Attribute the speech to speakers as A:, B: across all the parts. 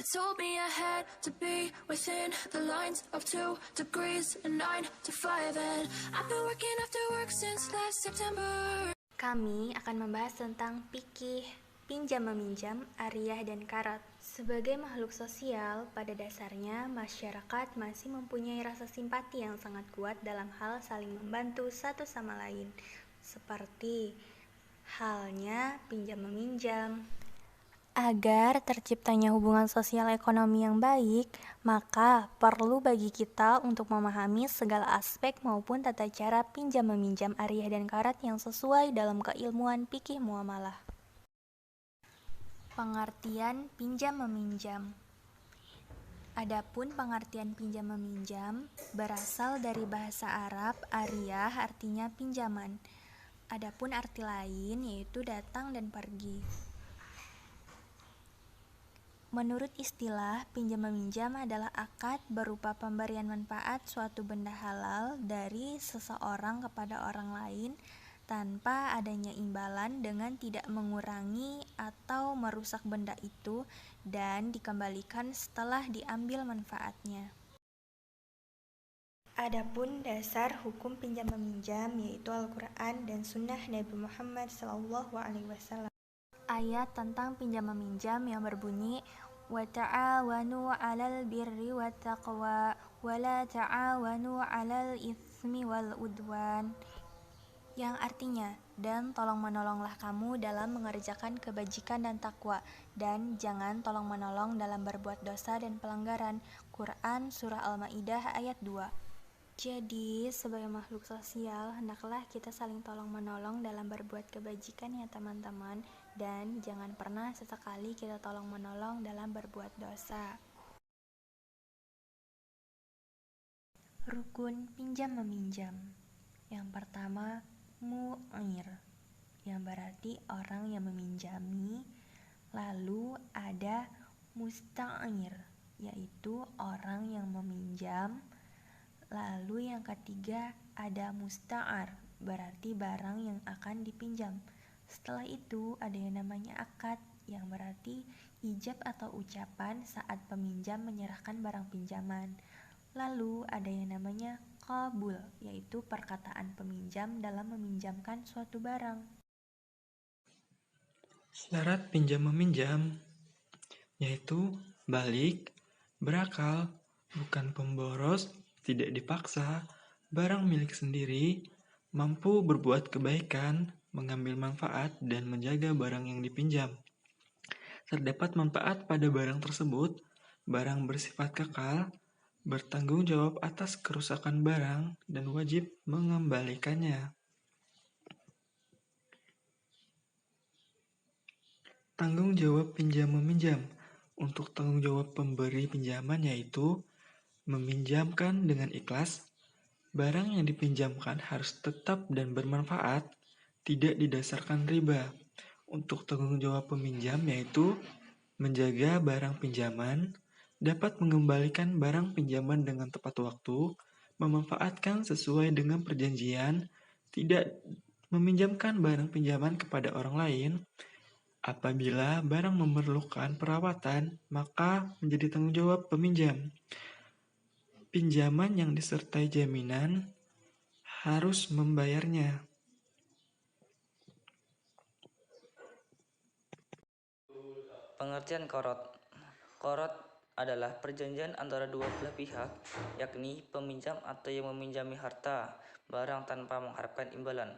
A: told me I had to be within the lines of 2 degrees and 9 to 5, and I've been working after work since last September.
B: Kami akan membahas tentang fikih, pinjam-meminjam, ariyah, dan karat. Sebagai makhluk sosial, pada dasarnya masyarakat masih mempunyai rasa simpati yang sangat kuat dalam hal saling membantu satu sama lain, seperti halnya pinjam-meminjam. Agar terciptanya hubungan sosial ekonomi yang baik, maka perlu bagi kita untuk memahami segala aspek maupun tata cara pinjam-meminjam ariyah dan karat yang sesuai dalam keilmuan fikih muamalah. Pengertian pinjam-meminjam. Adapun pengertian pinjam-meminjam berasal dari bahasa Arab ariyah artinya pinjaman. Adapun arti lain yaitu datang dan pergi. Menurut istilah, pinjam-meminjam adalah akad berupa pemberian manfaat suatu benda halal dari seseorang kepada orang lain tanpa adanya imbalan dengan tidak mengurangi atau merusak benda itu dan dikembalikan setelah diambil manfaatnya. Adapun dasar hukum pinjam-meminjam yaitu Al-Quran dan Sunnah Nabi Muhammad SAW. Ayat tentang pinjam-meminjam yang berbunyi وَتَعَاوَنُوا عَلَى الْبِرِّ وَالتَّقْوَى وَلَا تَعَاوَنُوا عَلَى الْإِثْمِ وَالْعُدْوَانِ, yang artinya, dan tolong-menolonglah kamu dalam mengerjakan kebajikan dan takwa, dan jangan tolong-menolong dalam berbuat dosa dan pelanggaran. Quran Surah Al-Ma'idah ayat 2. Jadi, sebagai makhluk sosial, hendaklah kita saling tolong-menolong dalam berbuat kebajikan ya teman-teman, dan jangan pernah sesekali kita tolong-menolong dalam berbuat dosa. Rukun pinjam-meminjam. Yang pertama, mu'ir, yang berarti orang yang meminjami. Lalu ada musta'ir, yaitu orang yang meminjam. Lalu yang ketiga ada musta'ar, berarti barang yang akan dipinjam. Setelah itu ada yang namanya akad, yang berarti ijab atau ucapan saat peminjam menyerahkan barang pinjaman. Lalu ada yang namanya qabul, yaitu perkataan peminjam dalam meminjamkan suatu barang.
C: Syarat pinjam-meminjam yaitu balik, berakal, bukan pemboros, tidak dipaksa, barang milik sendiri, mampu berbuat kebaikan, mengambil manfaat, dan menjaga barang yang dipinjam. Terdapat manfaat pada barang tersebut, barang bersifat kekal, bertanggung jawab atas kerusakan barang, dan wajib mengembalikannya. Tanggung jawab pinjam-meminjam. Untuk tanggung jawab pemberi pinjaman yaitu meminjamkan dengan ikhlas, barang yang dipinjamkan harus tetap dan bermanfaat, tidak didasarkan riba. Untuk tanggung jawab peminjam yaitu menjaga barang pinjaman, dapat mengembalikan barang pinjaman dengan tepat waktu, memanfaatkan sesuai dengan perjanjian, tidak meminjamkan barang pinjaman kepada orang lain. Apabila barang memerlukan perawatan, maka menjadi tanggung jawab peminjam. Pinjaman yang disertai jaminan harus membayarnya.
D: Pengertian korot. Korot adalah perjanjian antara dua belah pihak, yakni peminjam atau yang meminjami harta, barang tanpa mengharapkan imbalan.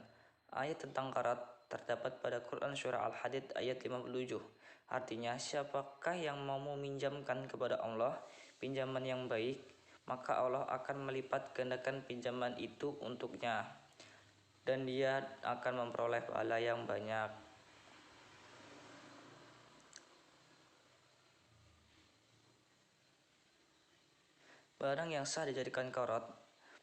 D: Ayat tentang korot terdapat pada Quran Surah Al-Hadid ayat 57. Artinya, siapakah yang mau meminjamkan kepada Allah pinjaman yang baik, maka Allah akan melipat gandakan pinjaman itu untuknya, dan dia akan memperoleh pahala yang banyak. Barang yang sah dijadikan korot.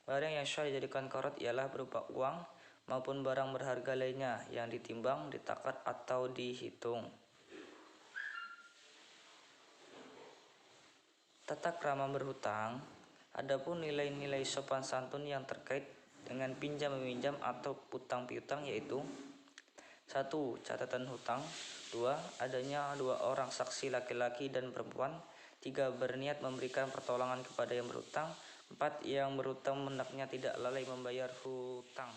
D: Barang yang sah dijadikan korot ialah berupa uang maupun barang berharga lainnya yang ditimbang, ditakar atau dihitung. Tata krama berhutang. Adapun nilai-nilai sopan santun yang terkait dengan pinjam-meminjam atau utang piutang yaitu 1. Catatan hutang. 2. Adanya dua orang saksi laki-laki dan perempuan. 3. Berniat memberikan pertolongan kepada yang berutang. 4. Yang berutang hendaknya tidak lalai membayar hutang.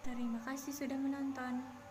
B: Terima kasih sudah menonton.